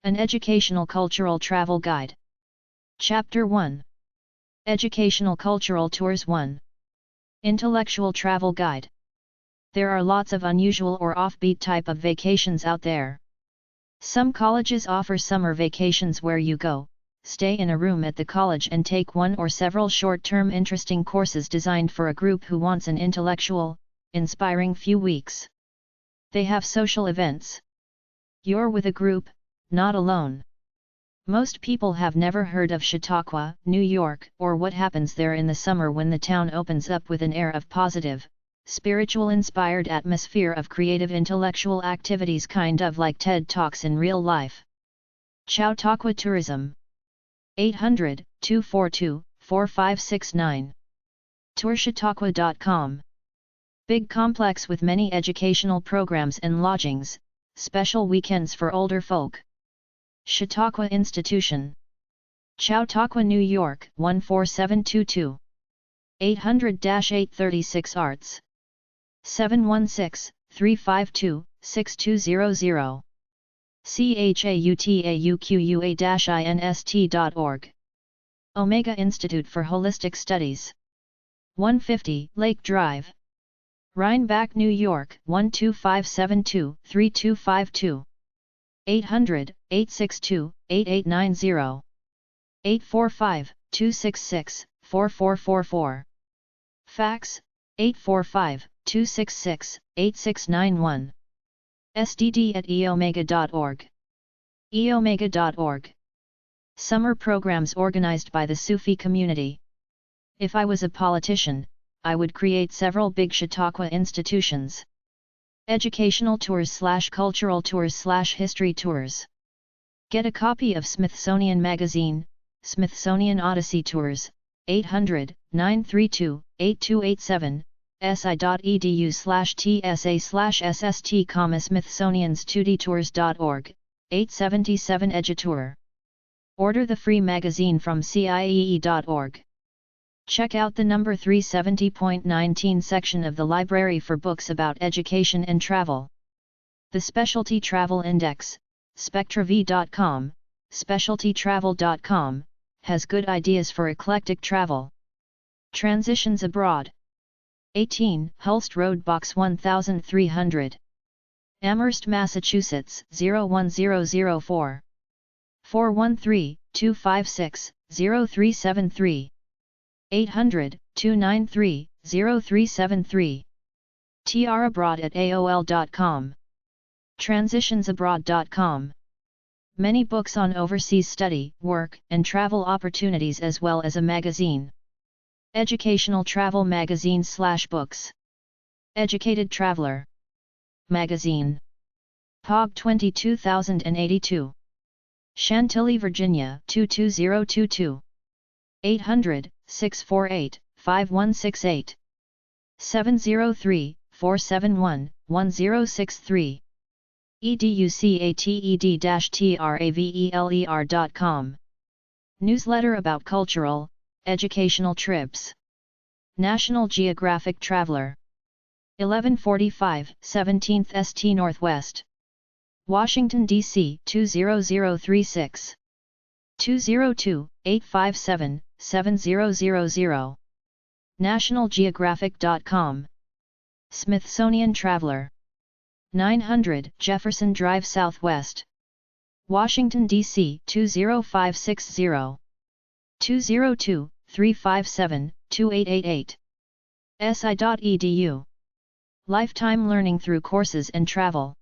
An Educational Cultural Travel Guide. Chapter 1. Educational Cultural Tours 1. Intellectual Travel Guide. There are lots of unusual or offbeat type of vacations out there. Some colleges offer summer vacations where you go, stay in a room at the college and take one or several short-term interesting courses designed for a group who wants an intellectual, inspiring few weeks. They have social events. You're with a group, not alone. Most people have never heard of Chautauqua, New York, or what happens there in the summer when the town opens up with an air of positive, spiritual-inspired atmosphere of creative intellectual activities, kind of like TED Talks in real life. Chautauqua Tourism. 800-242-4569. TourChautauqua.com. Big complex with many educational programs and lodgings, special weekends for older folk. Chautauqua Institution. Chautauqua, New York 14722. 800-836 Arts. 716-352-6200. CHAUTAUQUA-INST.org. Omega Institute for Holistic Studies. 150 Lake Drive. Rhinebeck, New York 12572-3252. 800-862-8890. 845-266-4444. Fax, 845-266-8691. SDD@eomega.org. eomega.org. Summer programs organized by the Sufi community. If I was a politician, I would create several big Chautauqua institutions. Educational tours/cultural tours/history tours. Get a copy of Smithsonian Magazine, Smithsonian Odyssey Tours, 800-932-8287, si.edu/tsa/sst, smithsonianstuditours.org, 877 Edutaur. Order the free magazine from CIEE.org. Check out the number 370.19 section of the library for books about education and travel. The Specialty Travel Index, SpectraV.com, SpecialtyTravel.com, has good ideas for eclectic travel. Transitions Abroad. 18 Hulst Road, Box 1300. Amherst, Massachusetts 01004. 413-256-0373. 800-293-0373. trabroad@aol.com. Transitionsabroad.com. Many books on overseas study, work, and travel opportunities, as well as a magazine. Educational Travel Magazine/books. Educated Traveler Magazine. POG 22082. Chantilly, Virginia 22022. 800-648-5168. 703-471-1063. educated-traveler.com. Newsletter about cultural, educational trips. National Geographic Traveler. 1145 17th St. Northwest. Washington, D.C. 20036. 202-857-7000. nationalgeographic.com. Smithsonian Traveler. 900 Jefferson Drive Southwest. Washington, D.C. 20560. 202-357-2888. si.edu. Lifetime learning through courses and travel.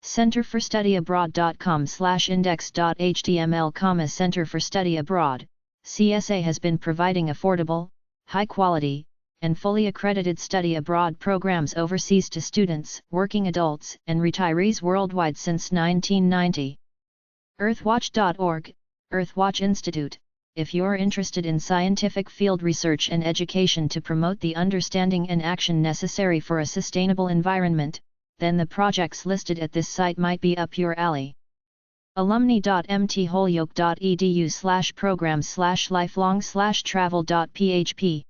centerforstudyabroad.com/index.html, Center for Study Abroad, CSA has been providing affordable, high-quality, and fully accredited study abroad programs overseas to students, working adults, and retirees worldwide since 1990. Earthwatch.org, Earthwatch Institute. If you're interested in scientific field research and education to promote the understanding and action necessary for a sustainable environment, then the projects listed at this site might be up your alley. alumni.mtholyoke.edu/program/lifelong/travel.php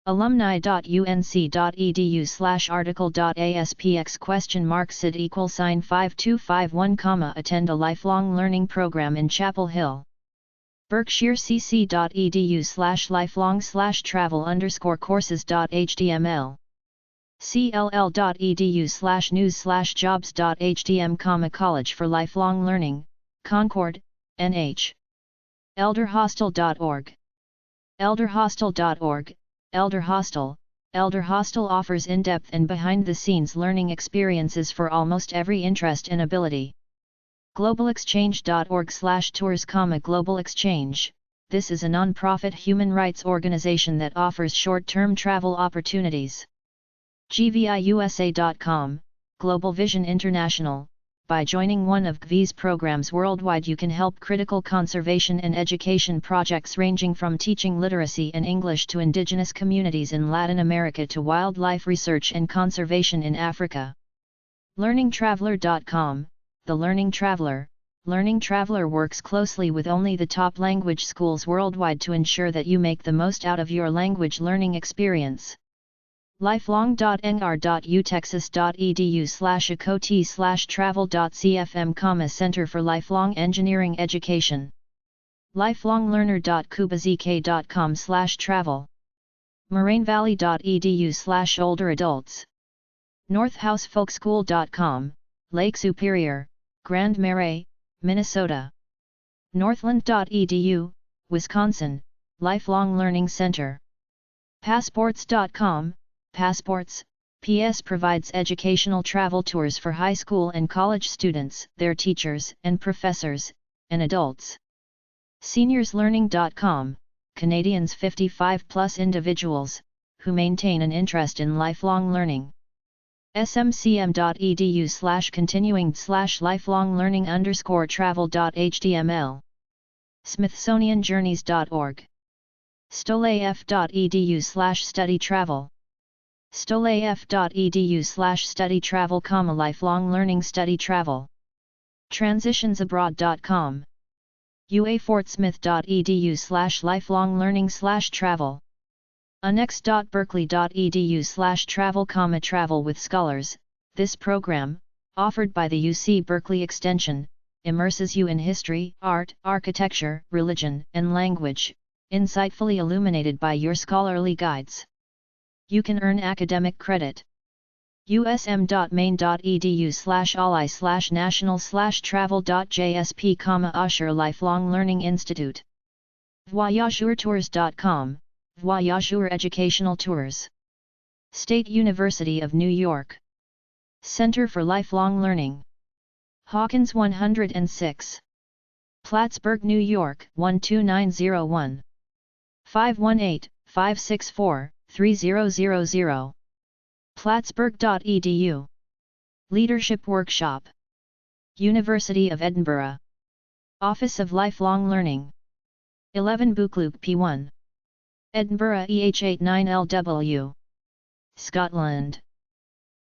alumni.unc.edu/article.aspx $sid =5251, attend a lifelong learning program in Chapel Hill. berkshirecc.edu/lifelong/travel_courses.html cll.edu/news/jobs.htm, College for Lifelong Learning, Concord, NH. elderhostel.org. elderhostel.org. Elder Hostel. Elder Hostel offers in-depth and behind-the-scenes learning experiences for almost every interest and ability. globalexchange.org/tours, Global Exchange. This is a non-profit human rights organization that offers short-term travel opportunities. gviusa.com, Global Vision International. By joining one of GVI's programs worldwide, you can help critical conservation and education projects ranging from teaching literacy and English to indigenous communities in Latin America to wildlife research and conservation in Africa. learningtraveler.com, The Learning Traveler. Learning Traveler works closely with only the top language schools worldwide to ensure that you make the most out of your language learning experience. lifelong.nr.utexas.edu/acot/travel.cfm, Center for Lifelong Engineering Education. lifelonglearner.cubazk.com/travel. morainevalley.edu/older adults. northhousefolkschool.com, Lake Superior, Grand Marais, Minnesota. northland.edu, Wisconsin, Lifelong Learning Center. passports.com, Passports, PS provides educational travel tours for high school and college students, their teachers and professors, and adults. seniorslearning.com, Canadians 55+ individuals, who maintain an interest in lifelong learning. smcm.edu/continuing/lifelong-learning_travel.html. smithsonianjourneys.org. stolaf.edu/study travel. stolaf.edu/study travel, lifelong learning study travel. transitionsabroad.com. uafortsmith.edu/lifelong learning/travel. unex.berkeley.edu/travel, travel with scholars. This program, offered by the UC Berkeley Extension, immerses you in history, art, architecture, religion, and language, insightfully illuminated by your scholarly guides. You can earn academic credit. usm.maine.edu/ally/national/travel.jsp, Usher Lifelong Learning Institute. voyageurs.tours.com, Voyageur Educational Tours. State University of New York. Center for Lifelong Learning. Hawkins 106. Plattsburgh, New York 12901. 518-564-3000. Plattsburgh.edu. Leadership Workshop. University of Edinburgh. Office of Lifelong Learning. 11 Buccleuch P1. Edinburgh EH89LW. Scotland.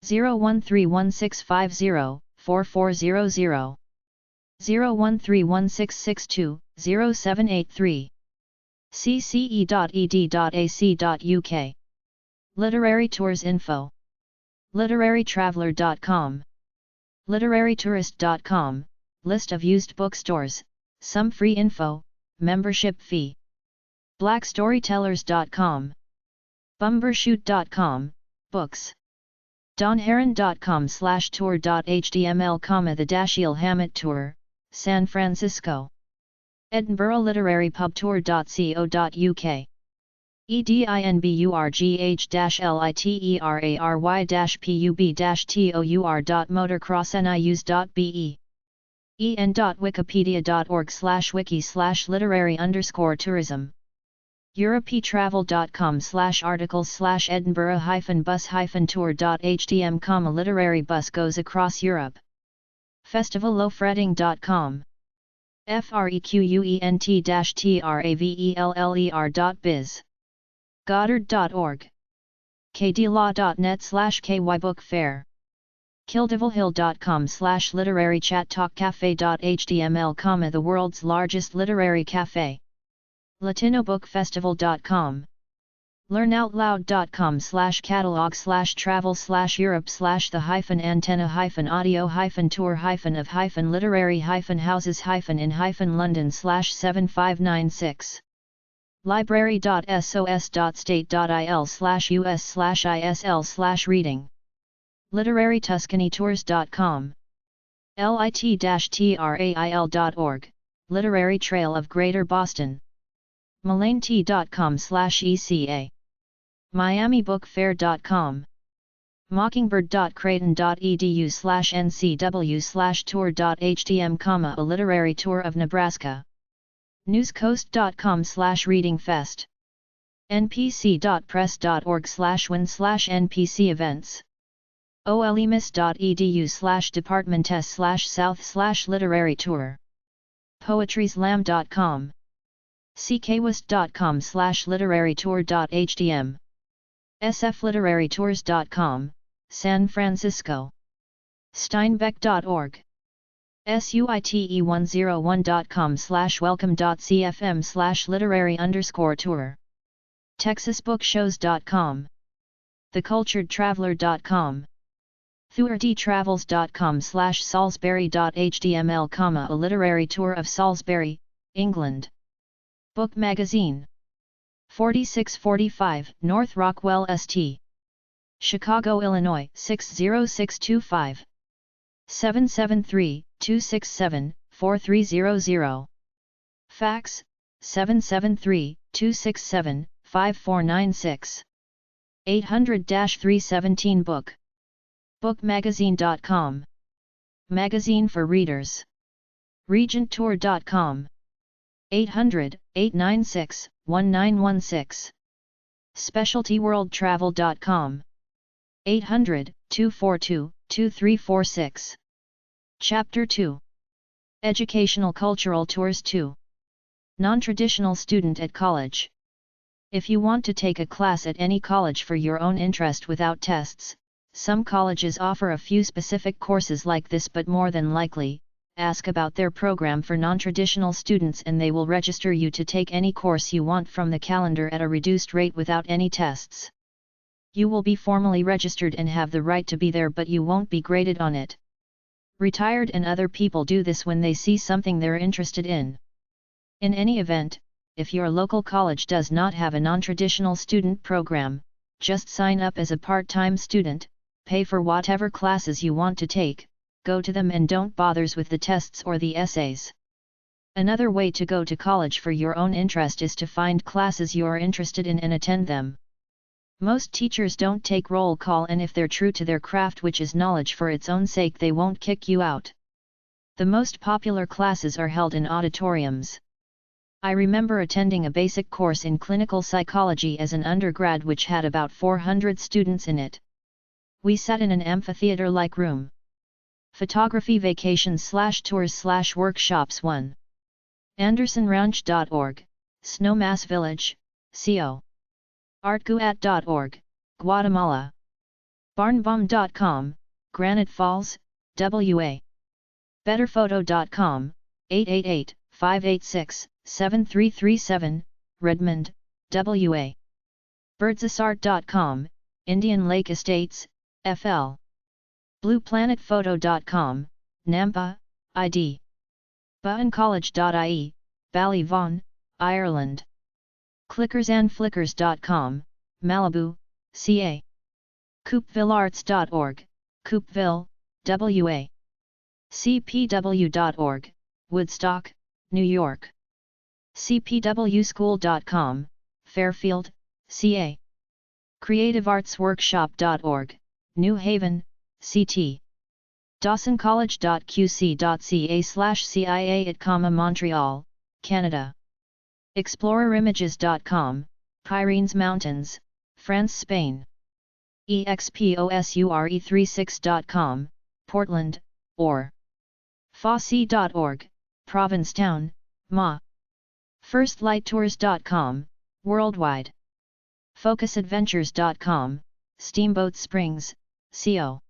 0131650-4400. 0131662-0783. cce.ed.ac.uk. Literary Tours Info. literarytraveler.com. literarytourist.com, list of used bookstores, some free info, membership fee. blackstorytellers.com. bumbershoot.com, books. donheron.com/tour.html, The Dashiell Hammett Tour, San Francisco. Edinburgh Literary Pub Tour.co.uk. edinburgh-literary-pub-tour.motorcrossnews.be. en.wikipedia.org/wiki/literary_tourism. europetravel.com/articles/edinburgh-bus-tour.htm, literary bus goes across Europe. festivallowfreading.com. frequent-traveler.biz. goddard.org. kdlaw.net/kybookfair. kildevillehill.com/literary chat talkcafe.html, the world's largest literary cafe. latinobookfestival.com. learnoutloud.com/catalog/Europe/travel/Audio-audio-of-in-london/7596 library.sos.state.il/us/isl/reading literary-tuscany-tours.com lit-trail.org, Literary Trail of Greater Boston mulanety.com/eca miamibookfair.com mockingbird.creighton.edu/ncw/tour.htm, a literary tour of Nebraska newscoast.com/readingfest npc.press.org/win/npc events olemis.edu/departments/south/literary tour poetryslam.com ckwist.com/literarytour.htm sfliterarytours.com San Francisco steinbeck.org suite101.com/welcome.cfm/literary_tour texasbookshows.com theculturedtraveler.com thuardtravels.com/salisbury.html, a literary tour of Salisbury, England. Book Magazine 4645 North Rockwell St. Chicago, Illinois 60625 773-267-4300 Fax 773-267-5496 800-317 book bookmagazine.com Magazine for Readers regenttour.com 800-896-1916 specialtyworldtravel.com 800-242-2346 Chapter 2 Educational Cultural Tours 2 Non-traditional student at college. If you want to take a class at any college for your own interest without tests, some colleges offer a few specific courses like this, but more than likely, ask about their program for non-traditional students and they will register you to take any course you want from the calendar at a reduced rate without any tests. You will be formally registered and have the right to be there, but you won't be graded on it. Retired and other people do this when they see something they're interested in. In any event, if your local college does not have a non-traditional student program, just sign up as a part-time student, pay for whatever classes you want to take, go to them and don't bother with the tests or the essays. Another way to go to college for your own interest is to find classes you are interested in and attend them. Most teachers don't take roll call, and if they're true to their craft, which is knowledge for its own sake, they won't kick you out. The most popular classes are held in auditoriums. I remember attending a basic course in clinical psychology as an undergrad which had about 400 students in it. We sat in an amphitheater-like room. Photography vacations/tours/workshops 1. AndersonRanch.org, Snowmass Village, CO. Artguat.org, Guatemala. Barnbaum.com, Granite Falls, WA. Betterphoto.com, 888-586-7337, Redmond, WA. Birdsasart.com, Indian Lake Estates, FL. BluePlanetPhoto.com, Nampa, ID. BahanCollege.ie, Ballyvaughan, Ireland. ClickersandFlickers.com, Malibu, CA. CoupevilleArts.org, Coupeville, WA. CPW.org, Woodstock, New York. CPWSchool.com, Fairfield, CA. CreativeArtsWorkshop.org, New Haven, CT. DawsonCollege.qc.ca/CIA Montreal, Canada. ExplorerImages.com, Pyrenees Mountains, France, Spain. EXPOSURE36.com, Portland, or. Fosse.org, Provincetown, Ma. FirstLightTours.com, worldwide. FocusAdventures.com, Steamboat Springs, CO.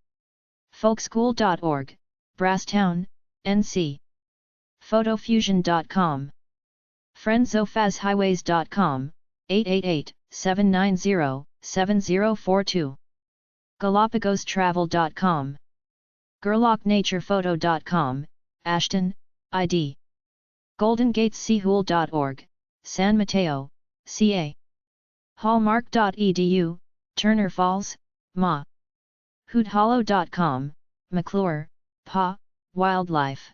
Folkschool.org, Brasstown, NC. PhotoFusion.com. FriendsOfAsHighways.com, 790-7042. GalapagosTravel.com. GerlachNaturePhoto.com, Ashton, ID. GoldenGatesSeahool.org, San Mateo, CA. Hallmark.edu, Turner Falls, Ma. HoodHollow.com, McClure, Pa, Wildlife.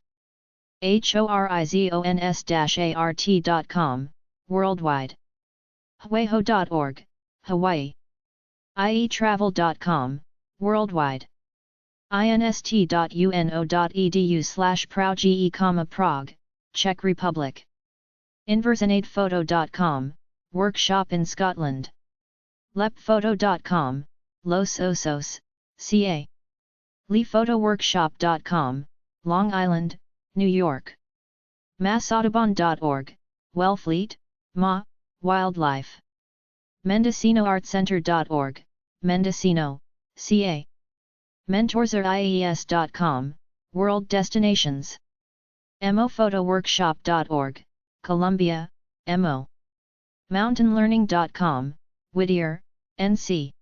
HORIZONS-ART.com, worldwide. Hwayho.org, Hawaii. IETravel.com, worldwide. inst.uno.edu/ProwGE, Prague, Czech Republic. InversionatePhoto.com, workshop in Scotland. Lephoto.com, Los Osos, CA. LePhotoWorkshop.com, Long Island, New York. MassAudubon.org, Wellfleet, Ma, Wildlife. MendocinoArtCenter.org, Mendocino, CA. MentorsIES.com, World Destinations. MoPhotoWorkshop.org, Columbia, MO. MountainLearning.com, Whittier, NC.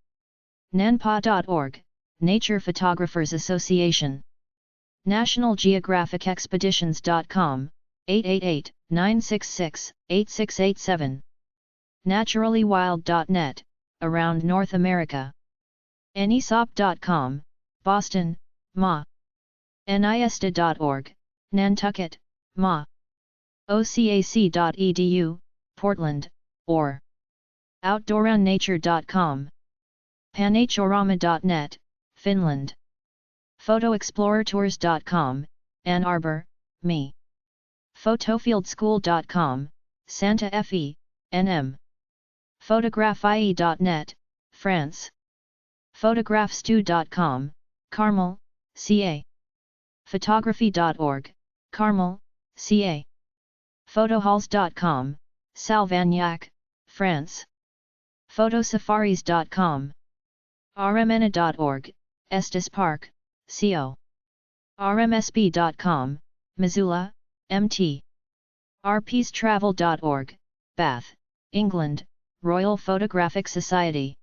NanPa.org, Nature Photographers Association. National Geographic Expeditions.com, 888-966-8687. Naturallywild.net, around North America. NESOP.com, Boston, Ma. NISTA.org, Nantucket, Ma. OCAC.edu, Portland, or. OutdoorOnNature.com. Panachorama.net, Finland. PhotoExplorerTours.com, Ann Arbor, Me. PhotoFieldSchool.com, Santa Fe, NM. PhotographIE.net, France. PhotographStew.com, Carmel, CA. Photography.org, Carmel, CA. Photohalls.com, Salvagnac, France. Photosafaris.com. rmena.org, Estes Park, CO. rmsb.com, Missoula, MT. rpstravel.org, Bath, England, Royal Photographic Society.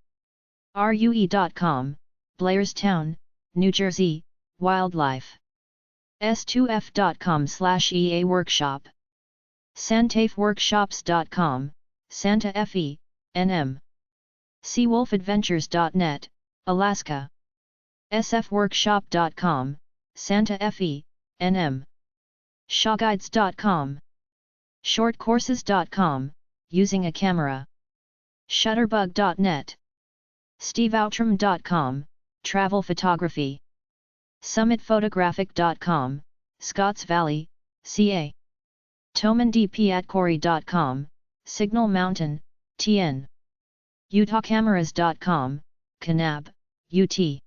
rue.com, Blairstown, New Jersey, Wildlife. s2f.com/EA Workshop. SantaFeWorkshops.com, Santa Fe, NM. SeaWolfAdventures.net, Alaska. sfworkshop.com, Santa Fe, NM. ShawGuides.com. Shortcourses.com, using a camera. Shutterbug.net. SteveOutram.com, travel photography. SummitPhotographic.com, Scotts Valley, CA. TomanDPatCorey.com, Signal Mountain, TN. UtahCameras.com, Kanab, UT.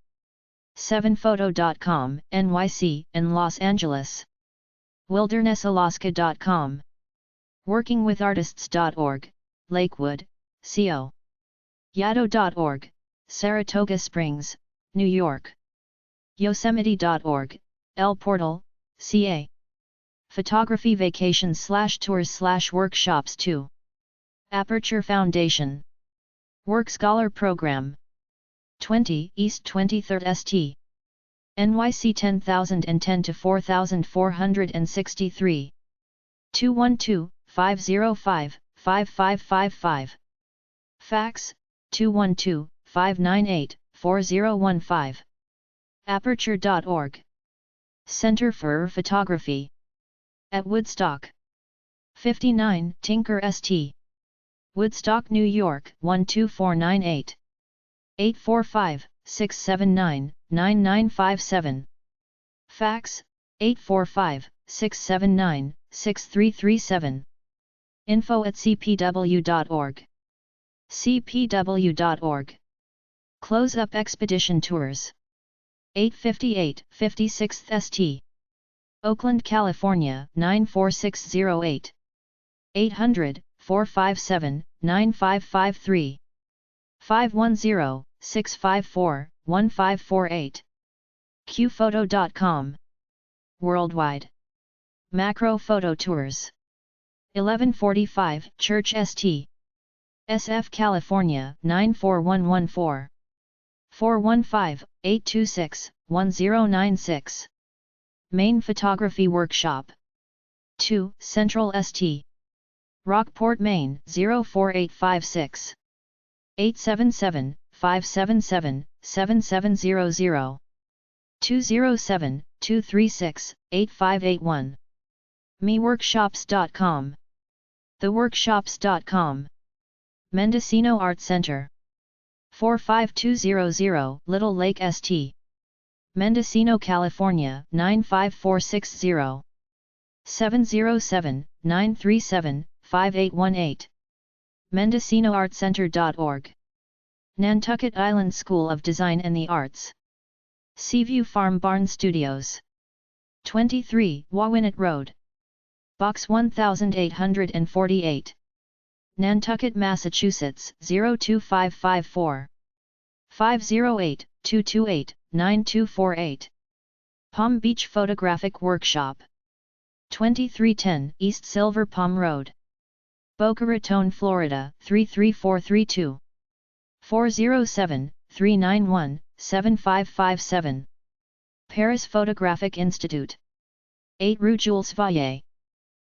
7photo.com, NYC, in Los Angeles. WildernessAlaska.com. WorkingWithArtists.org, Lakewood, CO. Yaddo.org, Saratoga Springs, New York. Yosemite.org, El Portal, CA. Photography vacations/tours/workshops 2. Aperture Foundation. Work Scholar Program. 20 East 23rd St. NYC 10010 to 4463. 212-505-5555. Fax, 212-598-4015. Aperture.org. Center for Photography. At Woodstock. 59 Tinker St. Woodstock, New York 12498. 845-679-9957. Fax, 845-679-6337. info@cpw.org. cpw.org. Close Up Expedition Tours. 858 56th St. Oakland, California 94608. 800-457-9553. 510-654-1548. qphoto.com. Worldwide. Macro Photo Tours. 1145 Church St. SF California 94114. 415-826-1096. Main Photography Workshop. 2 Central St. Rockport, Maine 04856. 877-577-7700. 207-236-8581. meworkshops.com. theworkshops.com. Mendocino Art Center. 45200 Little Lake St. Mendocino, California 95460. 707-937-5818. MendocinoArtCenter.org. Nantucket Island School of Design and the Arts. Seaview Farm Barn Studios. 23 Wawinet Road. Box 1848. Nantucket, Massachusetts 02554. 508-228-9248. Palm Beach Photographic Workshop. 2310 East Silver Palm Road. Boca Raton, Florida 33432. 407-391-7557. Paris Photographic Institute. 8 Rue Jules Valle.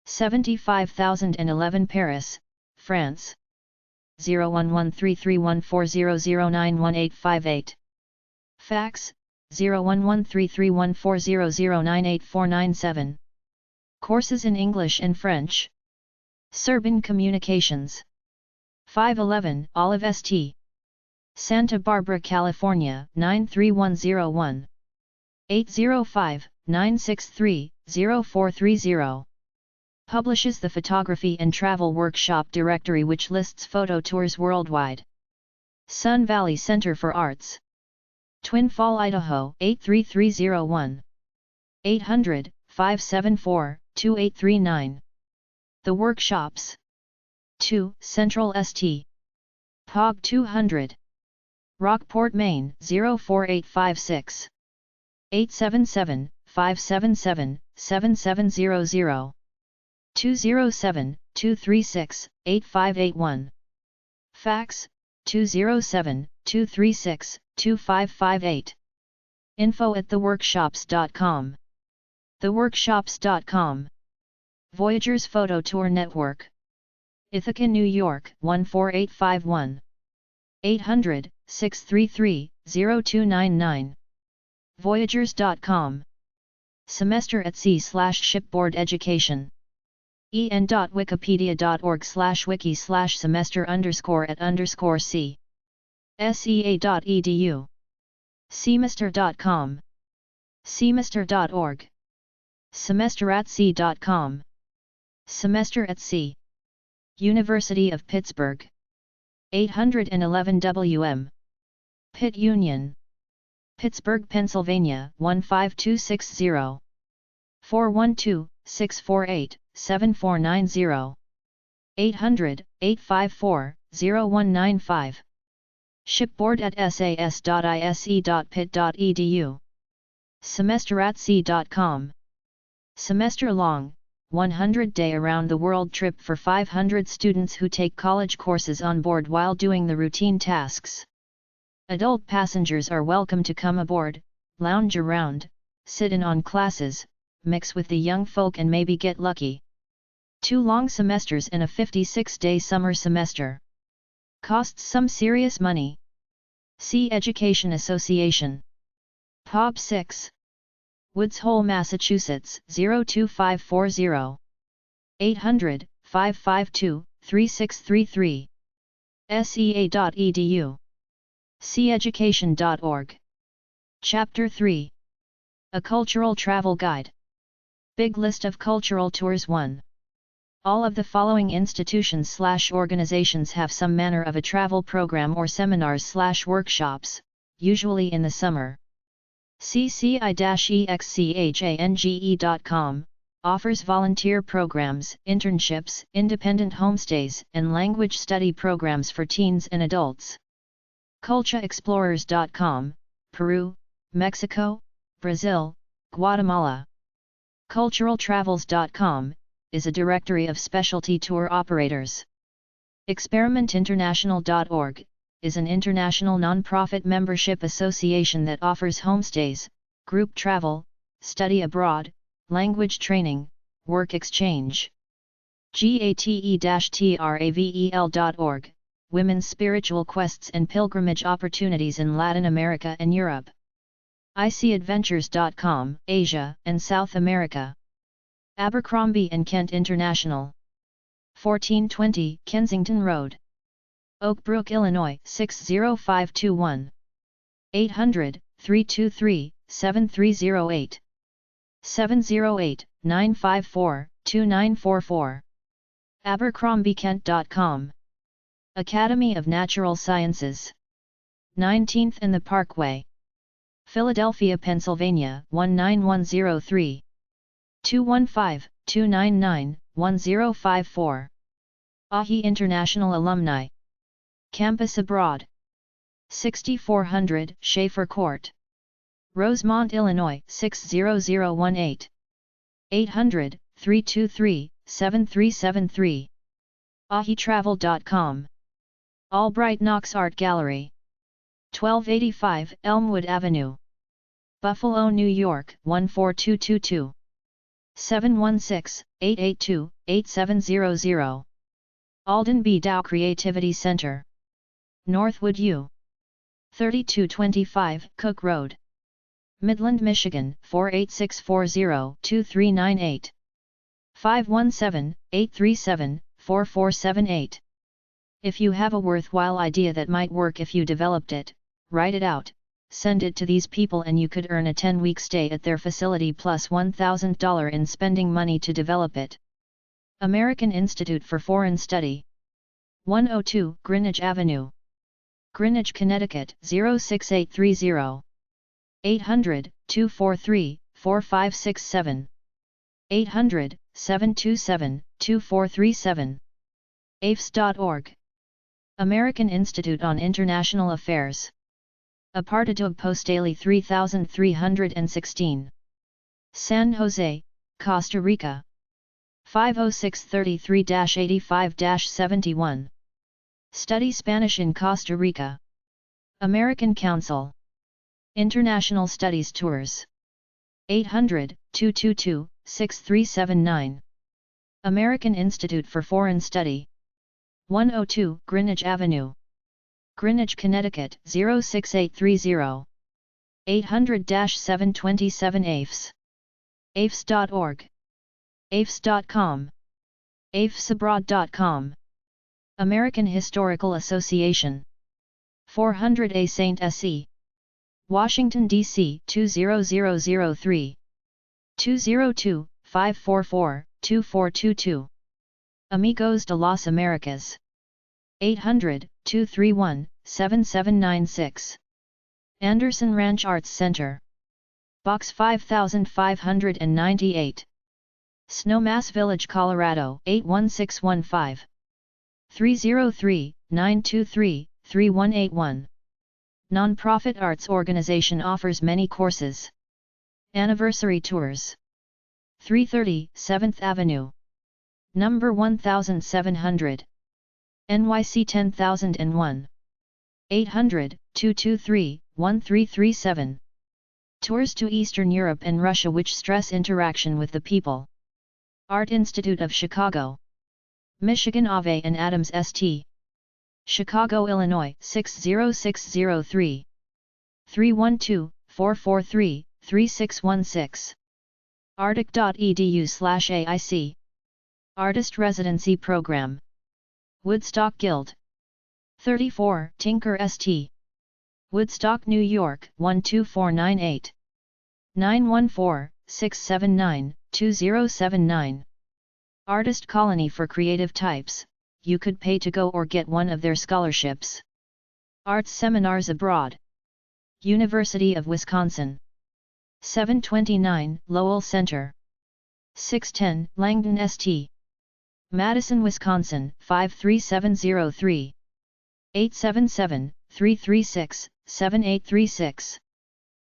75011 Paris, France. 011331400918858. Fax 0113314009849. Courses in English and French. Serbian Communications. 511 Olive St. Santa Barbara, California 93101. 805-963-0430. Publishes the Photography and Travel Workshop Directory, which lists photo tours worldwide. Sun Valley Center for Arts. Twin Fall, Idaho 83301. 800-574-2839. The Workshops. 2 Central St. POG 200. Rockport, Maine 04856. 877-577-7700. 207-236-8581. Fax 207-236-2558. info@theworkshops.com. theworkshops.com. Voyagers Photo Tour Network. Ithaca, New York 14851. 800-633-0299. Voyagers.com. Semester at Sea/Shipboard Education. en.wikipedia.org/wiki/semester_at_sea. sea.edu. Semester.com. semester.org. semesteratsea.com. Semester at Sea. University of Pittsburgh. 811 WM. Pitt Union. Pittsburgh, Pennsylvania 15260. 412-648-7490. 800-854-0195. Shipboard@sas.ise.pitt.edu. semesteratsea.com. Semester long, 100-day around-the-world trip for 500 students who take college courses on board while doing the routine tasks. Adult passengers are welcome to come aboard, lounge around, sit in on classes, mix with the young folk and maybe get lucky. 2 long semesters and a 56-day summer semester. Costs some serious money. See Education Association. POB 6. Woods Hole, Massachusetts 02540. 800-552-3633. sea.edu. seeeducation.org. Chapter 3. A Cultural Travel Guide. Big List of Cultural Tours 1. All of the following institutions/organizations have some manner of a travel program or seminars/workshops, usually in the summer. CCI-EXCHANGE.com offers volunteer programs, internships, independent homestays, and language study programs for teens and adults. CultureExplorers.com, Peru, Mexico, Brazil, Guatemala. CulturalTravels.com is a directory of specialty tour operators. ExperimentInternational.org is an international non-profit membership association that offers homestays, group travel, study abroad, language training, work exchange. GATE-TRAVEL.org, Women's Spiritual Quests and Pilgrimage Opportunities in Latin America and Europe. ICAdventures.com, Asia and South America. Abercrombie & Kent International. 1420 Kensington Road, Oak Brook, Illinois 60521. 800-323-7308. 708-954-2944. AbercrombieKent.com. Academy of Natural Sciences. 19th and the Parkway, Philadelphia, Pennsylvania 19103. 215-299-1054. AHI International Alumni. Campus Abroad. 6400 Schaefer Court, Rosemont, Illinois 60018. 800-323-7373. ahitravel.com. Albright Knox Art Gallery. 1285 Elmwood Avenue, Buffalo, New York 14222. 716-882-8700. Alden B. Dow Creativity Center, Northwood U. 3225 Cook Road, Midland, Michigan 48640-2398. 517-837-4478. If you have a worthwhile idea that might work if you developed it, write it out, send it to these people and you could earn a 10-week stay at their facility plus $1,000 in spending money to develop it. American Institute for Foreign Study. 102 Greenwich Avenue, Greenwich, Connecticut 06830. 800-243-4567. 800-727-2437. AIFS.org. American Institute on International Affairs. Apartadog Postale 3316. San Jose, Costa Rica. 50633-85-71. Study Spanish in Costa Rica. American Council. International Studies Tours. 800-222-6379. American Institute for Foreign Study. 102 Greenwich Avenue, Greenwich, Connecticut 06830. 800-727 AIFS. AIFS.org. AIFS.com. AIFSabroad.com. American Historical Association. 400A St. S.E. Washington, D.C. 20003. 202-544-2422. Amigos de las Americas. 800-231-7796. Anderson Ranch Arts Center. Box 5598. Snowmass Village, Colorado 81615. 303-923-3181. Nonprofit arts organization offers many courses. Anniversary tours. 330 7th Avenue, number 1700. NYC 10001. 800-223-1337. Tours to Eastern Europe and Russia which stress interaction with the people. Art Institute of Chicago. Michigan Ave and Adams St. Chicago, Illinois 60603. 312-443-3616. arctic.edu/AIC. Artist Residency Program. Woodstock Guild. 34 Tinker St. Woodstock, New York 12498. 914-679-2079. Artist Colony for creative types. You could pay to go or get one of their scholarships. Arts Seminars Abroad. University of Wisconsin. 729 Lowell Center. 610 Langdon St. Madison, Wisconsin 53703. 877-336-7836.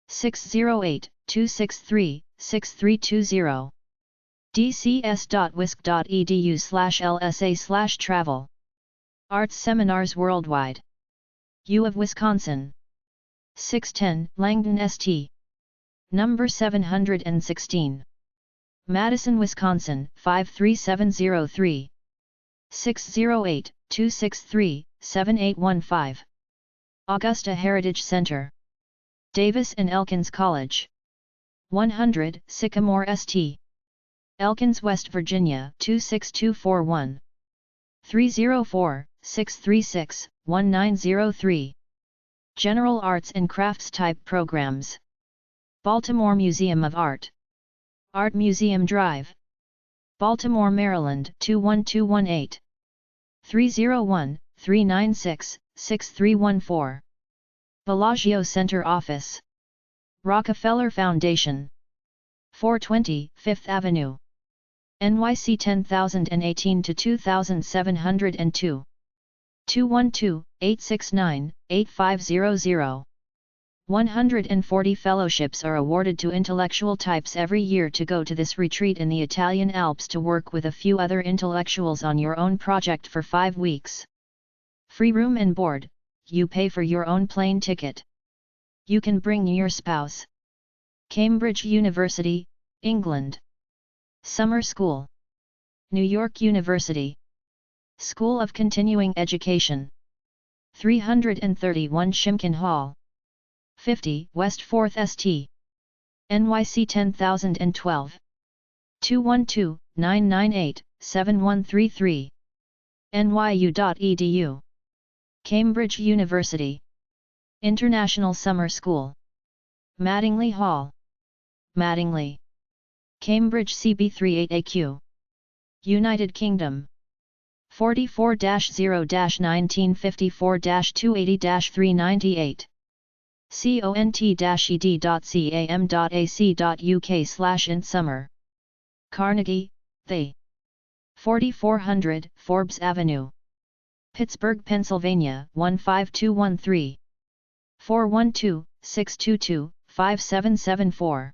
608-263-6320. dcs.wisc.edu/lsa/travel. Arts Seminars Worldwide. U of Wisconsin. 610 Langdon St. Number 716. Madison, Wisconsin 53703. 608-263-7815. Augusta Heritage Center. Davis and Elkins College. 100 Sycamore St. Elkins, West Virginia 26241. 304-636-1903. General Arts and Crafts type programs. Baltimore Museum of Art. Art Museum Drive. Baltimore, Maryland 21218. 301-396-6314. Bellagio Center Office. Rockefeller Foundation. 420 Fifth Avenue. NYC 10018 to 2702. 212-869-8500. 140 fellowships are awarded to intellectual types every year to go to this retreat in the Italian Alps to work with a few other intellectuals on your own project for 5 weeks. Free room and board, you pay for your own plane ticket. You can bring your spouse. Cambridge University, England. Summer School. New York University. School of Continuing Education. 331 Shimkin Hall. 50 West 4th St. NYC 10012. 212-998-7133. nyu.edu. Cambridge University. International Summer School. Mattingley Hall. Mattingley. Cambridge CB38AQ. United Kingdom. 44-0-1954-280-398. cont-ed.cam.ac.uk/intsummer. Carnegie, the. 4400 Forbes Avenue. Pittsburgh, Pennsylvania 15213. 412-622-5774.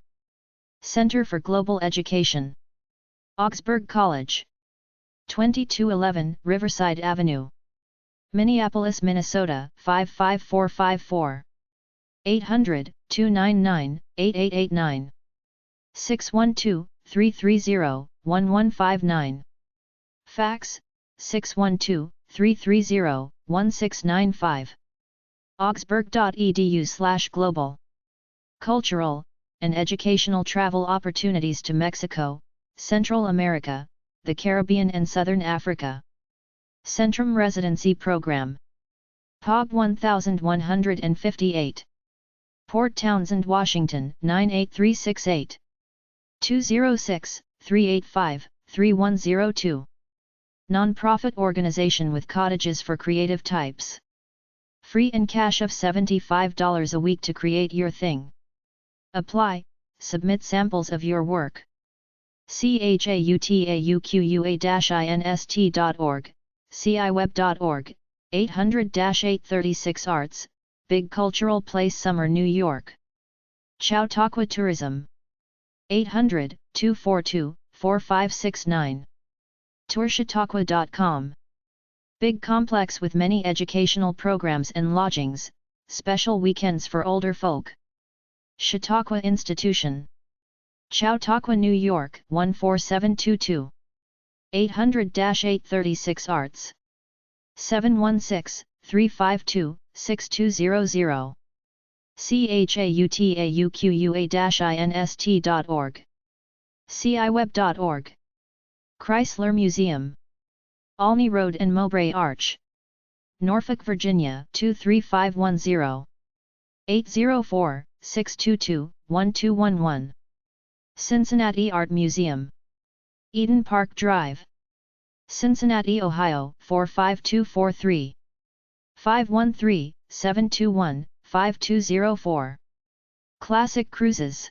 Center for Global Education. Augsburg College. 2211 Riverside Avenue. Minneapolis, Minnesota 55454. 800-299-8889. 612-330-1159. Fax, 612-330-1695. augsburg.edu/global. Cultural and educational travel opportunities to Mexico, Central America, the Caribbean and Southern Africa. Centrum Residency Program. POG 1158. Port Townsend, Washington 98368. 206-385-3102. Non-profit organization with cottages for creative types. Free and cash of $75 a week to create your thing. Apply, submit samples of your work. chautauqua-inst.org, ciweb.org, 800-836 Arts, Big Cultural Place, Summer, New York. Chautauqua Tourism. 800-242-4569. tourchautauqua.com. Big complex with many educational programs and lodgings, special weekends for older folk. Chautauqua Institution. Chautauqua, New York 14722. 800-836 Arts. 716-352-6200. chautauqua-inst.org. ciweb.org. Chrysler Museum. Olney Road and Mowbray Arch. Norfolk, Virginia 23510. 804-622-1211. Cincinnati Art Museum. Eden Park Drive. Cincinnati, Ohio 45243. 513-721-5204. Classic Cruises.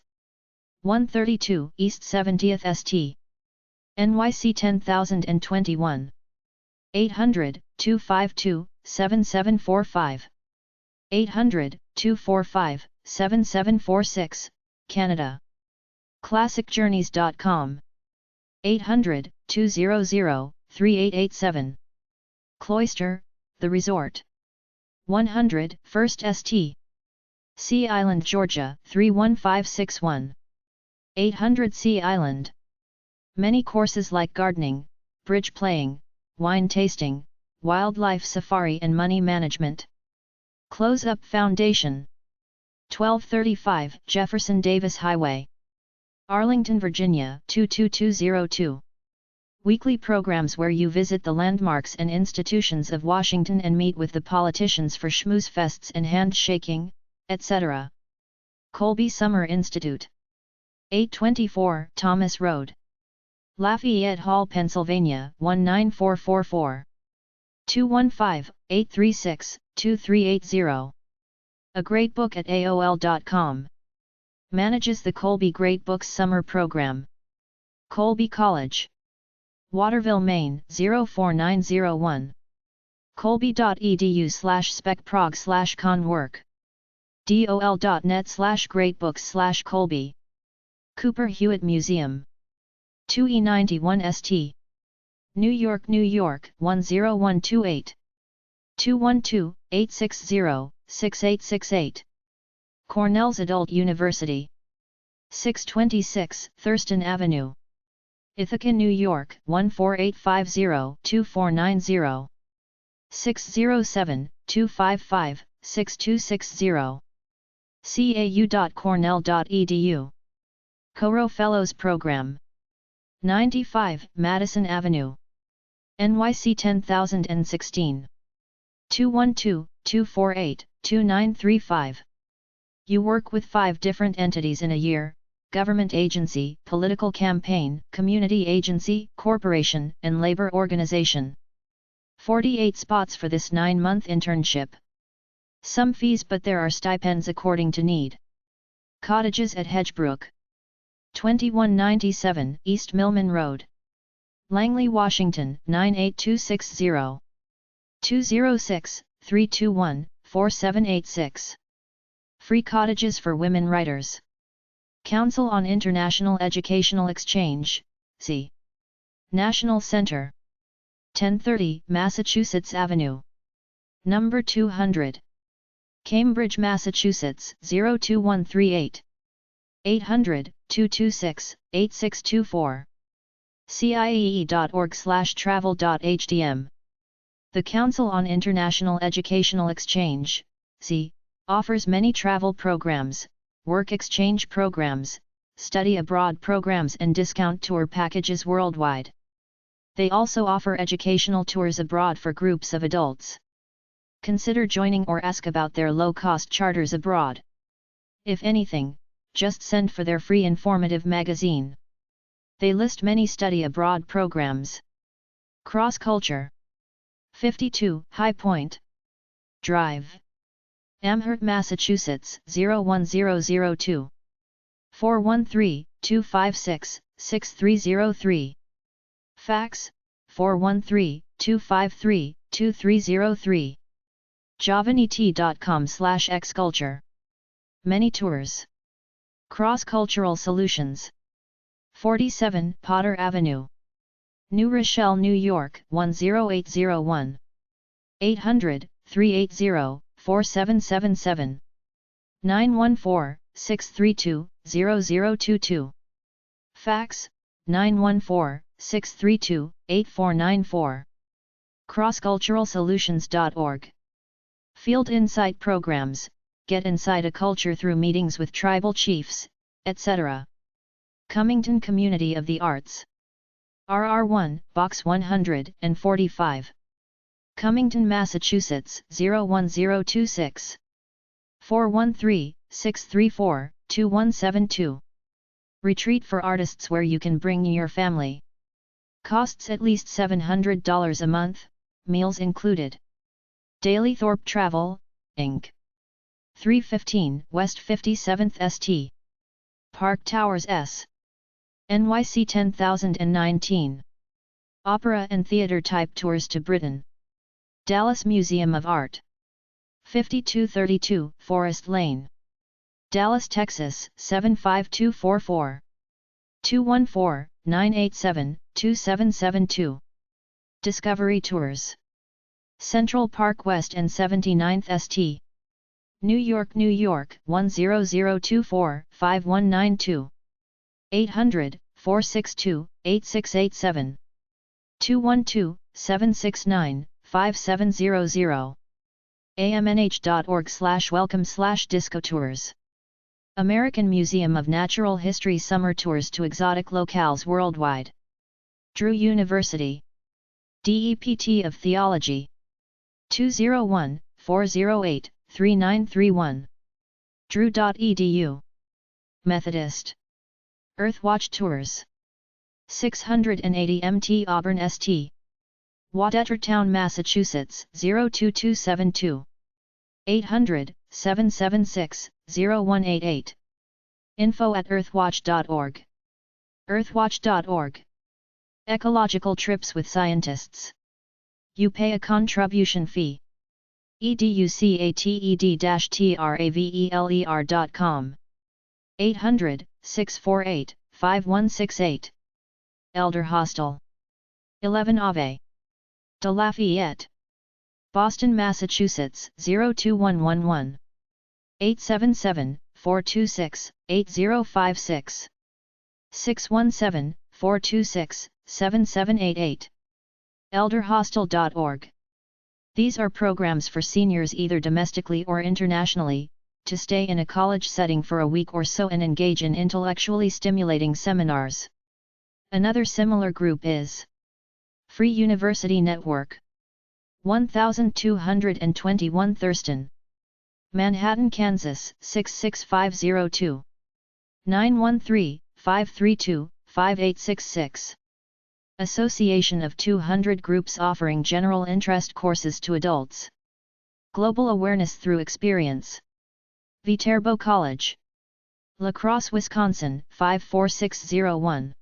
132 East 70th St. NYC 10021. 800-252-7745. 800-245-7746, Canada. ClassicJourneys.com. 800-200-3887. Cloister, The Resort. 100, First St. Sea Island, Georgia, 31561. 800 Sea Island. Many courses like gardening, bridge playing, wine tasting, wildlife safari and money management. Close Up Foundation. 1235 Jefferson Davis Highway, Arlington, Virginia, 22202. Weekly programs where you visit the landmarks and institutions of Washington and meet with the politicians for schmooze fests and handshaking, etc. Colby Summer Institute. 824 Thomas Road, Lafayette Hall, Pennsylvania, 19444. 215-836-2380. A Great Book at AOL.com. Manages the Colby Great Books Summer Program. Colby College, Waterville, Maine, 04901. colby.edu/specprog/conwork. dol.net/greatbooks/Colby. Cooper Hewitt Museum. 2E91 St. New York, New York, 10128. 212-860-6868. Cornell's Adult University. 626 Thurston Avenue, Ithaca, New York, 14850-2490. 607-255-6260. cau.cornell.edu. Coro Fellows Program. 95 Madison Avenue, NYC 10016. 212-248-2935. You work with 5 different entities in a year: government agency, political campaign, community agency, corporation, and labor organization. 48 spots for this 9-month internship. Some fees, but there are stipends according to need. Cottages at Hedgebrook, 2197 East Millman Road, Langley, Washington, 98260. 206-321-4786. Free cottages for women writers. Council on International Educational Exchange, c. National Center. 1030 Massachusetts Avenue, number 200. Cambridge, Massachusetts, 02138. 800-226-8624. ciee.org/travel.hdm. The Council on International Educational Exchange, c. offers many travel programs, work exchange programs, study abroad programs and discount tour packages worldwide. They also offer educational tours abroad for groups of adults. Consider joining or ask about their low-cost charters abroad. If anything, just send for their free informative magazine. They list many study abroad programs. Cross Culture. 52 High Point Drive, Amherst, Massachusetts, 01002. 413-256-6303. Fax, 413-253-2303. javanet.com/xculture. Many tours. Cross-cultural solutions. 47 Potter Avenue, New Rochelle, New York, 10801. 800-380-4777. 914-632-0022. Fax, 914-632-8494. crossculturalsolutions.org. Field Insight Programs, get inside a culture through meetings with tribal chiefs, etc. Cummington Community of the Arts. RR1, Box 145. Cummington, Massachusetts, 01026. 413-634-2172. Retreat for artists where you can bring your family. Costs at least $700 a month, meals included. Daily Thorpe Travel, Inc. 315 West 57th St. Park Towers S. NYC 10019. Opera and theater type tours to Britain. Dallas Museum of Art. 5232 Forest Lane, Dallas, Texas 75244. 214-987-2772. Discovery Tours. Central Park West and 79th St. New York, New York 10024-5192. 800-462-8687. 212-769-5700. amnh.org/welcome/discotours. American Museum of Natural History Summer Tours to Exotic Locales Worldwide. Drew University. DEPT of Theology. 201-408-3931. Drew.edu. Methodist. Earthwatch Tours. 680 MT Auburn St. Watertown, Massachusetts 02272. 800-776-0188. info@earthwatch.org. earthwatch.org. Ecological trips with scientists. You pay a contribution fee. educated-traveler.com. 800-648-5168. Elder Hostel. 11 Ave. De Lafayette. Boston, Massachusetts 02111. 877-426-8056. 617-426-7788. elderhostel.org. These are programs for seniors either domestically or internationally, to stay in a college setting for a week or so and engage in intellectually stimulating seminars. Another similar group is Free University Network. 1221 Thurston, Manhattan, Kansas 66502. 913-532-5866. Association of 200 groups offering general interest courses to adults. Global awareness through experience. Viterbo College. La Crosse, Wisconsin 54601.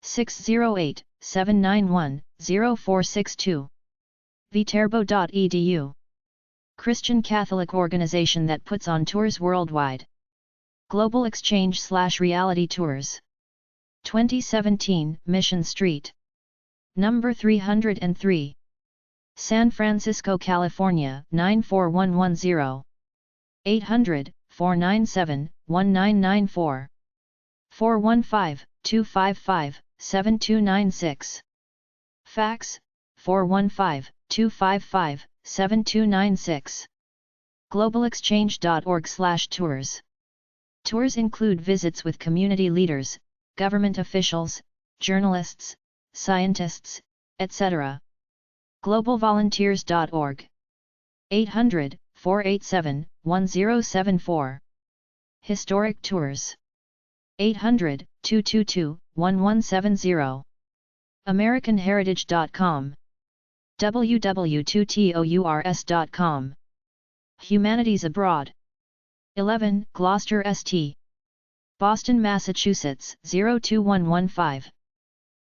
608-791-0462. Viterbo.edu. Christian Catholic organization that puts on tours worldwide. Global Exchange/Reality Tours. 2017, Mission Street. Number 303. San Francisco, California 94110. 800-497-1994. 415-255-7296. Fax, 415-255-7296. globalexchange.org/tours. Tours include visits with community leaders, government officials, journalists, scientists, etc. globalvolunteers.org. 800-487-1074. Historic Tours. 800-222-1170. AmericanHeritage.com. www.tours.com. Humanities Abroad. 11 Gloucester St. Boston, Massachusetts 02115.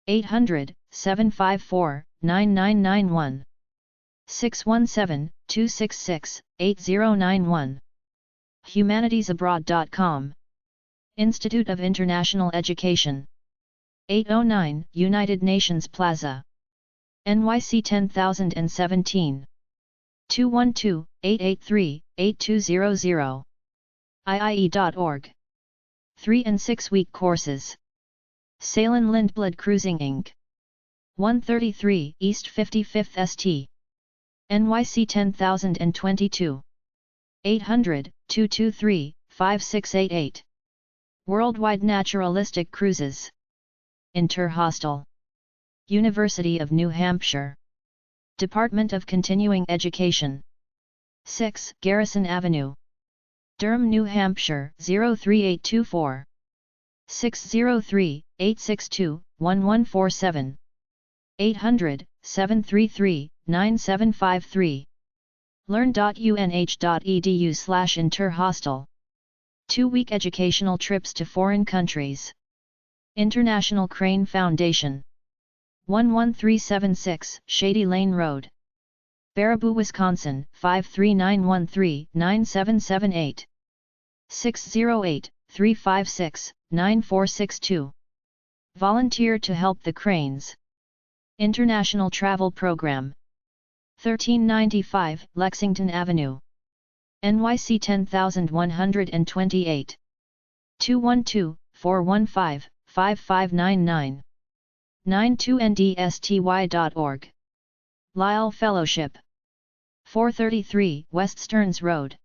800-754-9991. 617-266-8091. Humanitiesabroad.com. Institute of International Education. 809 United Nations Plaza. NYC 10017. 212-883-8200. IIE.org. 3 and 6 week courses. Salen Lindblad Cruising Inc. 133 East 55th St. NYC 10022. 800-223-5688. Worldwide Naturalistic Cruises. Interhostel. University of New Hampshire. Department of Continuing Education. 6 Garrison Avenue. Durham, New Hampshire 03824. 603-862-1147. 800-733-9753. learn.unh.edu/interhostel. 2-week educational trips to foreign countries. International Crane Foundation. 11376 Shady Lane Road. Baraboo, Wisconsin 53913-9778. 608-356-9462. Volunteer to help the cranes. International Travel Program. 1395 Lexington Avenue, NYC 10128. 212-415-5599. 92ndsty.org. Lyle Fellowship. 433 West Stearns Road,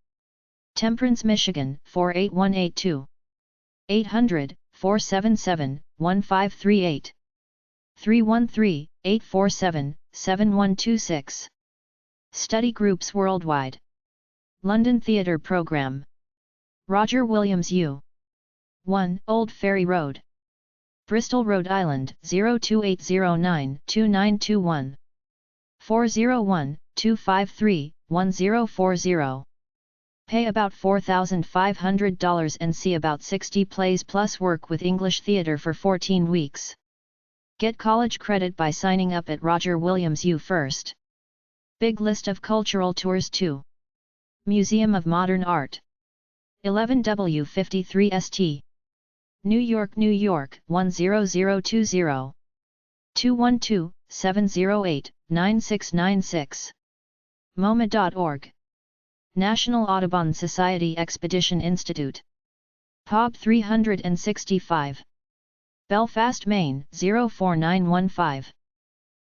Temperance, Michigan 48182. 800-477-1538. 313-847-7126. Study groups worldwide. London Theatre Programme. Roger Williams U. 1 Old Ferry Road, Bristol, Rhode Island 02809-2921. 401-253-1040. Pay about $4,500 and see about 60 plays plus work with English theatre for 14 weeks. Get college credit by signing up at Roger Williams U first. Big list of cultural tours too. Museum of Modern Art. 11W53 St. New York, New York 10020. 212-708-9696. MoMA.org. National Audubon Society Expedition Institute. POB 365. Belfast, Maine 04915.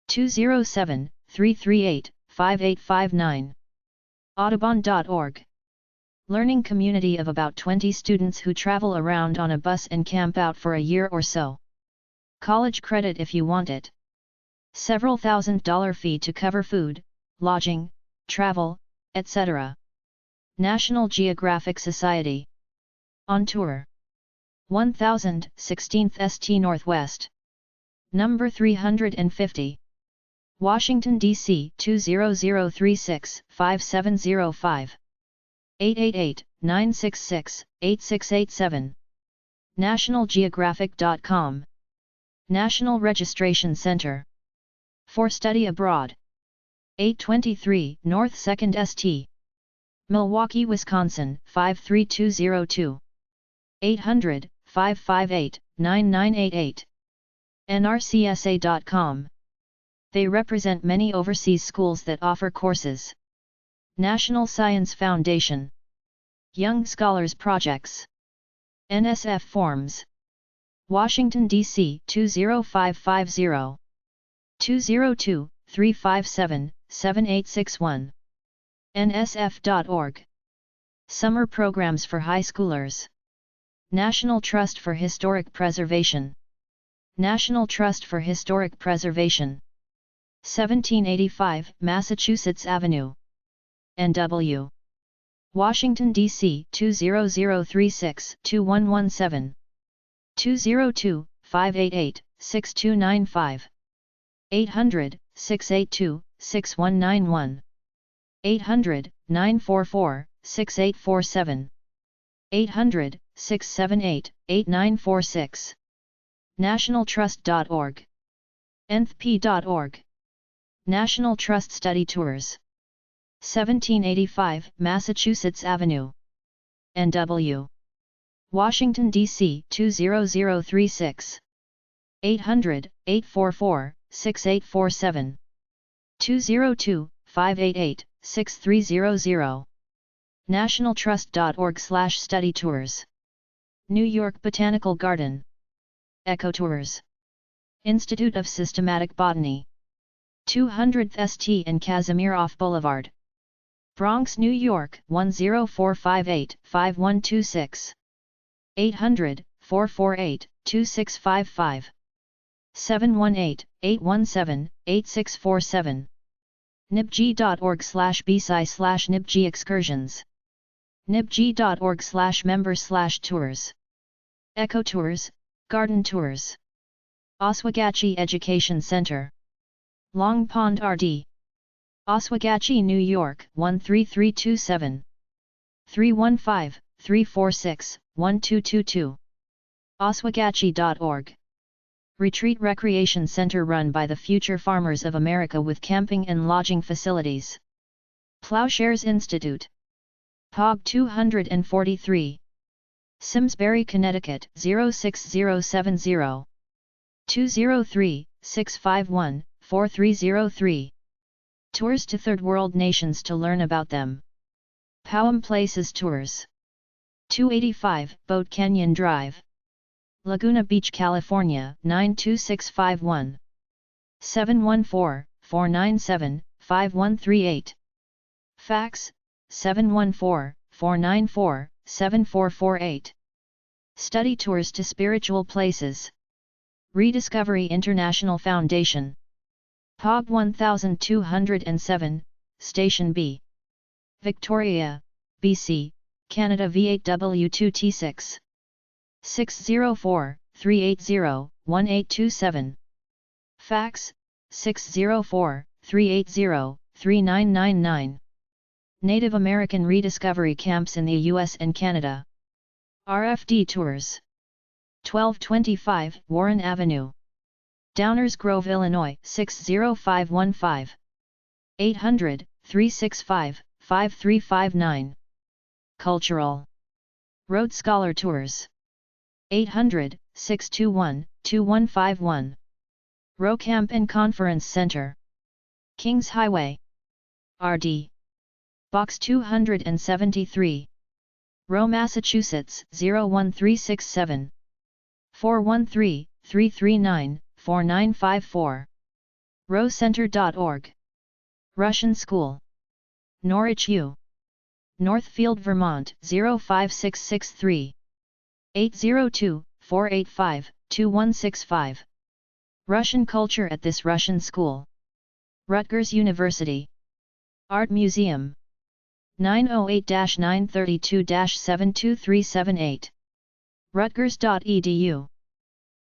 207-338-5859. Audubon.org. Learning community of about 20 students who travel around on a bus and camp out for a year or so. College credit if you want it. Several $1,000 fee to cover food, lodging, travel, etc. National Geographic Society. On tour. 1000 16th St. Northwest. Number 350. Washington, D.C. 20036-5705. 888-966-8687. NationalGeographic.com. National Registration Center. For Study Abroad. 823 North 2nd St. Milwaukee, Wisconsin 53202. 800-558-9988. NRCSA.com. They represent many overseas schools that offer courses. National Science Foundation. Young Scholars Projects. NSF Forms. Washington, D.C. 20550. 202-357-7861. NSF.org. Summer Programs for High Schoolers. National Trust for Historic Preservation. National Trust for Historic Preservation. 1785 Massachusetts Avenue, NW. Washington, D.C. 20036-2117. 202-588-6295. 800-682-6191. 800-944-6847. 800-678-8946. nationaltrust.org. nthp.org. National Trust Study Tours. 1785 Massachusetts Avenue, NW. Washington, D.C. 20036. 800-844-6847. 202-588-6300. nationaltrust.org/study tours. New York Botanical Garden. Ecotours. Institute of Systematic Botany. 200th St. and Kazimierz Boulevard, Bronx, New York 10458-5126. 800-448-2655. 718-817-8647. nibg.org/bsi/nibg excursions. nibg.org/member/tours. Ecotours, Garden Tours. Oswegatchie Education Center. Long Pond, RD. Oswegatchie, New York 13327. 315-346-1222. Oswegatchie.org. Retreat Recreation Center run by the Future Farmers of America with camping and lodging facilities. Plowshares Institute. POB 243. Simsbury, Connecticut 06070. 203-651-4303. Tours to third world nations to learn about them. Powum Places Tours. 285 Boat Canyon Drive, Laguna Beach, California 92651. 714-497-5138. Fax 714-494-7448. Study tours to spiritual places. Rediscovery International Foundation. POB 1207, Station B. Victoria, BC, Canada V8W2T6. 604-380-1827. Fax 604-380-3999. Native American rediscovery camps in the U.S. and Canada. RFD Tours. 1225 Warren Avenue, Downers Grove, Illinois 60515. 800-365-5359. Cultural Road Scholar Tours. 800-621-2151. Row Camp and Conference Center. Kings Highway, RD. Box 273. Row, Massachusetts 01367. 413-339-4954. Rowcenter.org. Russian School. Norwich U. Northfield, Vermont 05663. 802-485-2165. Russian culture at this Russian school. Rutgers University. Art Museum. 908-932-72378. Rutgers.edu.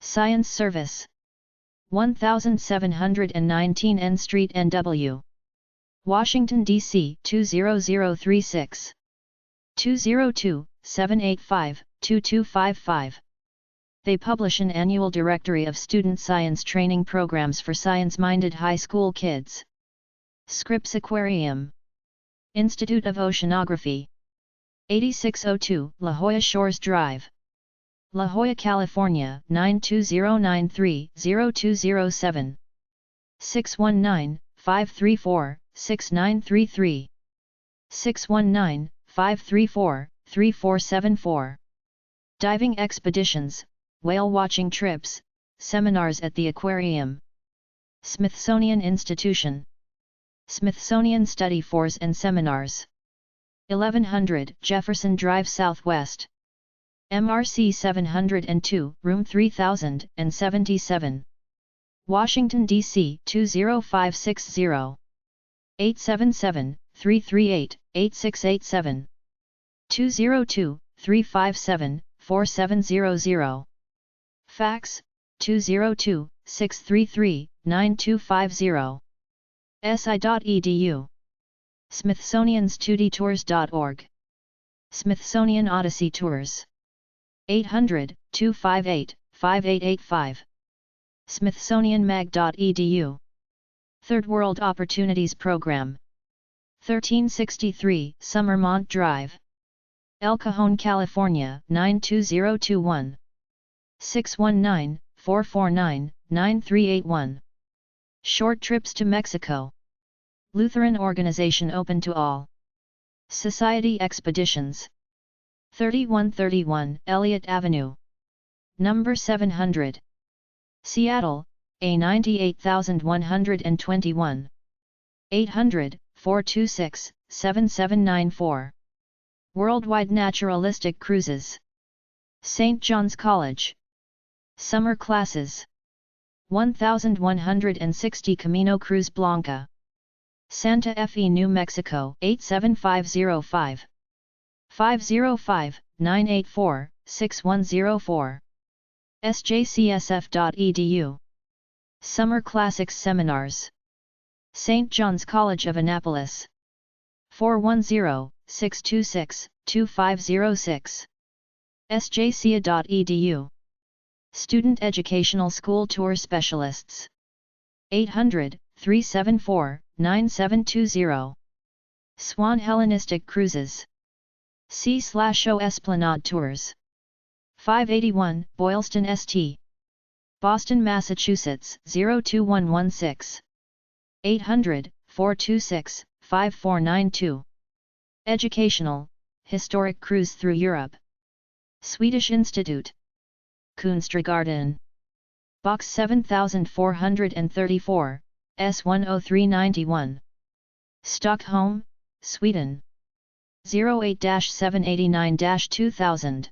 Science Service. 1719 N Street, NW. Washington, D.C. 20036. 202-785-2255. They publish an annual directory of student science training programs for science-minded high school kids. Scripps Aquarium. Institute of Oceanography. 8602 La Jolla Shores Drive, La Jolla, California 92093-0207. 619-534-6933. 619-534-3474. Diving expeditions, whale watching trips, seminars at the aquarium. Smithsonian Institution. Smithsonian Study Fours and Seminars. 1100 Jefferson Drive Southwest. MRC 702, Room 3077. Washington, D.C. 20560. 877-338-8687. 202-357-4700. Fax 202-633-9250. si.edu. Smithsonian's2dtours.org. Smithsonian Odyssey Tours. 800-258-5885. Smithsonianmag.edu. Third World Opportunities Program. 1363 Summermont Drive, El Cajon, California 92021. 619-449-9381. Short trips to Mexico. Lutheran organization open to all. Society Expeditions. 3131 Elliott Avenue, Number 700. Seattle, A98121. 800-426-7794. Worldwide Naturalistic Cruises. St. John's College. Summer Classes. 1160 Camino Cruz Blanca, Santa Fe, New Mexico 87505. 505-984-6104. sjcsf.edu. Summer Classics Seminars. St. John's College of Annapolis. 410-626-2506. sjca.edu. Student Educational School Tour Specialists. 800-374-9720. Swan Hellenistic Cruises. C/O Esplanade Tours. 581 Boylston St. Boston, Massachusetts 02116. 426-5492. Educational, historic cruise through Europe. Swedish Institute. Kunsträdgården. Box 7434, S10391. Stockholm, Sweden. 08-789-2000.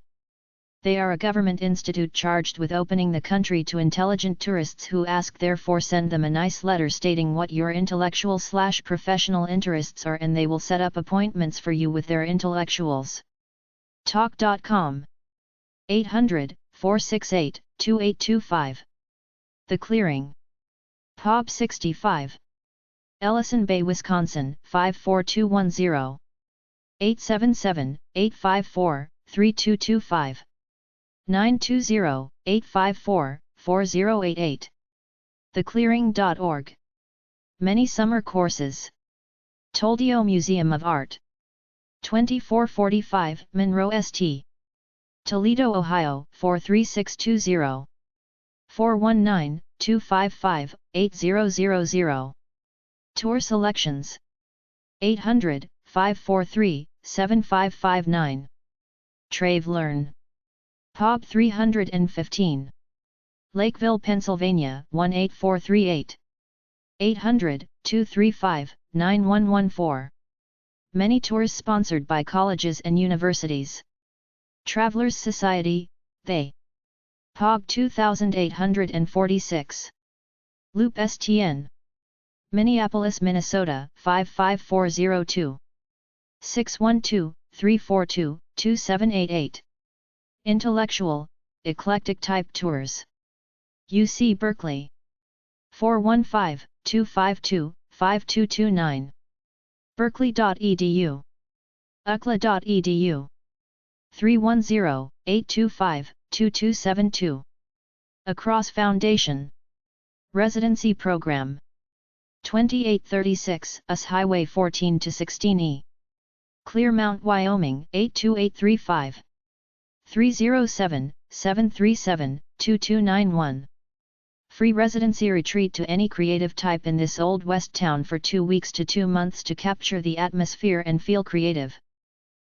They are a government institute charged with opening the country to intelligent tourists who ask, therefore send them a nice letter stating what your intellectual/professional interests are and they will set up appointments for you with their intellectuals. Talk.com. 800-468-2825. The Clearing. Pub 65. Ellison Bay, Wisconsin 54210. 877-854-3225. 920-854-4088. theclearing.org. Many summer courses. Toldeo Museum of Art. 2445 Monroe St. Toledo, Ohio 43620. 419-255-8000. Tour selections. 800-543-7559. Trave Learn. Pub 315. Lakeville, Pennsylvania 18438. 800-235-9114. Many tours sponsored by colleges and universities. Travelers Society, they. Pub 2846. Loop STN. Minneapolis, Minnesota 55402. 612-342-2788. Intellectual, eclectic type tours. UC Berkeley. 415-252-5229. berkeley.edu. UCLA.edu. 310-825-2272. Across Foundation. Residency Program. 2836 US Highway 14-16E. Clearmount, Wyoming 82835. 307-737-2291. Free residency retreat to any creative type in this Old West town for 2 weeks to 2 months to capture the atmosphere and feel creative.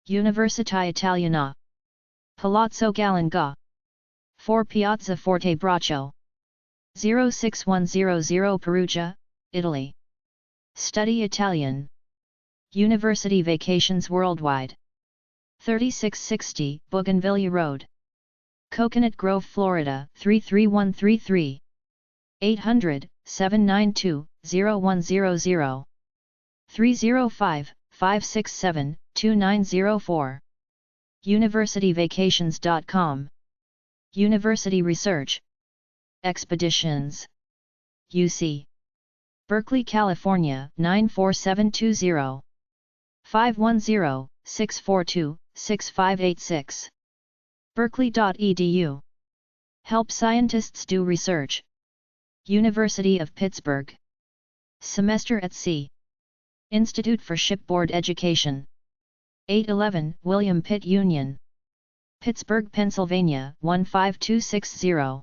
Università Italiana. Palazzo Galanga. 4 Piazza Forte Braccio. 06100 Perugia, Italy. Study Italian. University Vacations Worldwide. 3660 Bougainvillea Road. Coconut Grove, Florida 33133. 800-792-0100. 305-567-2904. universityvacations.com. University Research. Expeditions. UC. Berkeley, California 94720. 510-642-6586. berkeley.edu. Help scientists do research. University of Pittsburgh. Semester at Sea. Institute for Shipboard Education. 811 William Pitt Union. Pittsburgh, Pennsylvania 15260.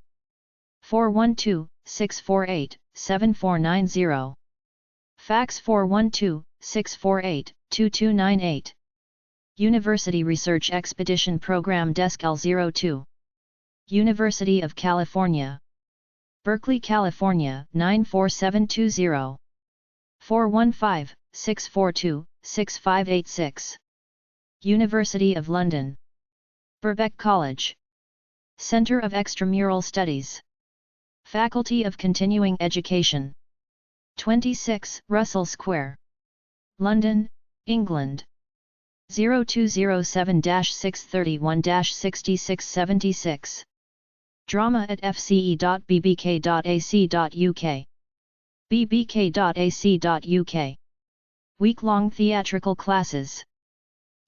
412-648-7490. Fax 412-648-2298. University Research Expedition Program Desk L02. University of California. Berkeley, California 94720. 415-642-6586. University of London. Birkbeck College. Centre of Extramural Studies. Faculty of Continuing Education. 26 Russell Square. London, England. 0207-631-6676. Drama at fce.bbk.ac.uk. bbk.ac.uk. Week-long theatrical classes.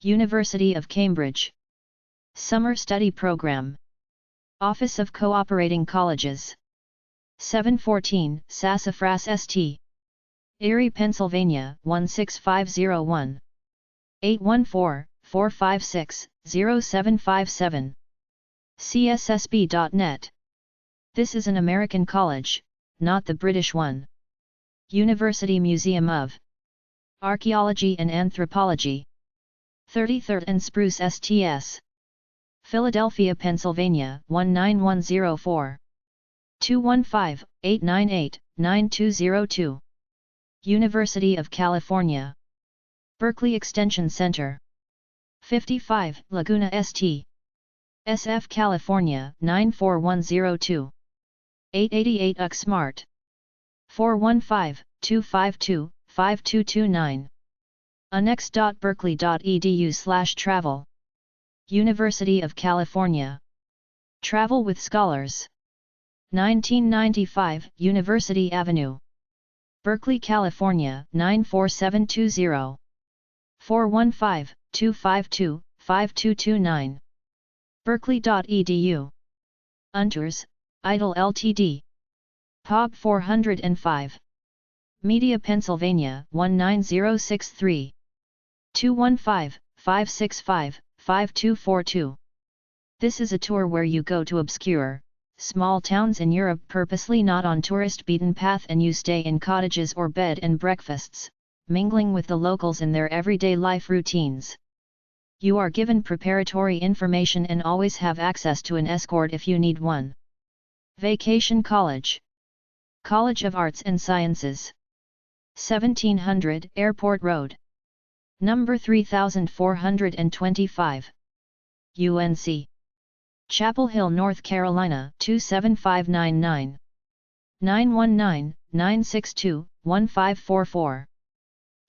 University of Cambridge. Summer Study Program. Office of Cooperating Colleges. 714 Sassafras St. Erie, Pennsylvania 16501. 814-456-0757. cssb.net. This is an American college, not the British one. University Museum of Archaeology and Anthropology. 33rd and Spruce STS. Philadelphia, Pennsylvania 19104. 215-898-9202. University of California. Berkeley Extension Center. 55 Laguna St. SF California 94102. 888 Uxmart. 415-252-5229. annex.berkeley.edu/travel. University of California. Travel with Scholars. 1995 University Avenue. Berkeley, California 94720. 415-252-5229. berkeley.edu. Untours, Idle Ltd. POB 405. Media, Pennsylvania 19063. 215-565-5242. This is a tour where you go to obscure, small towns in Europe purposely not on tourist beaten path, and you stay in cottages or bed and breakfasts, mingling with the locals in their everyday life routines. You are given preparatory information and always have access to an escort if you need one. Vacation College. College of Arts and Sciences. 1700 Airport Road. Number 3425. UNC. Chapel Hill, North Carolina 27599. 919-962-1544.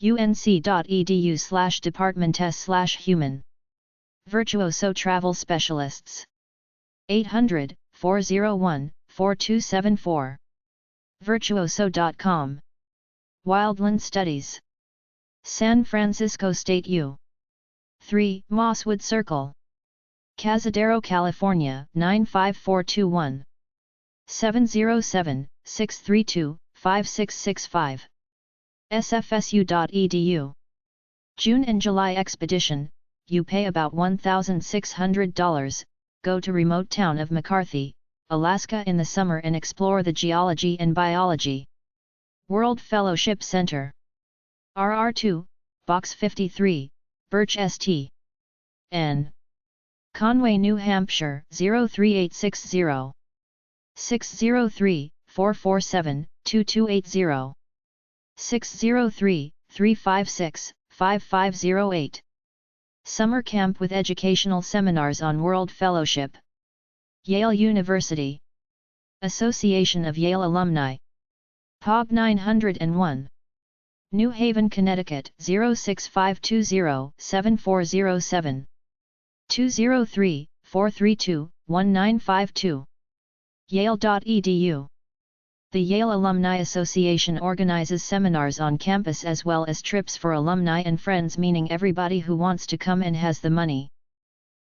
unc.edu/departments/human. Virtuoso Travel Specialists. 800-401-4274. virtuoso.com. Wildland Studies. San Francisco State U. 3 Mosswood Circle. Cazadero, California 95421. 707-632-5665. sfsu.edu. June and July expedition, you pay about $1,600, go to remote town of McCarthy, Alaska in the summer and explore the geology and biology. World Fellowship Center. RR2, Box 53, Birch St. N. Conway, New Hampshire 03860. 603-447-2280. 603-356-5508. Summer camp with educational seminars on World Fellowship. Yale University. Association of Yale Alumni. POB 901. New Haven, Connecticut 06520-7407. 203-432-1952. Yale.edu. The Yale Alumni Association organizes seminars on campus as well as trips for alumni and friends, meaning everybody who wants to come and has the money.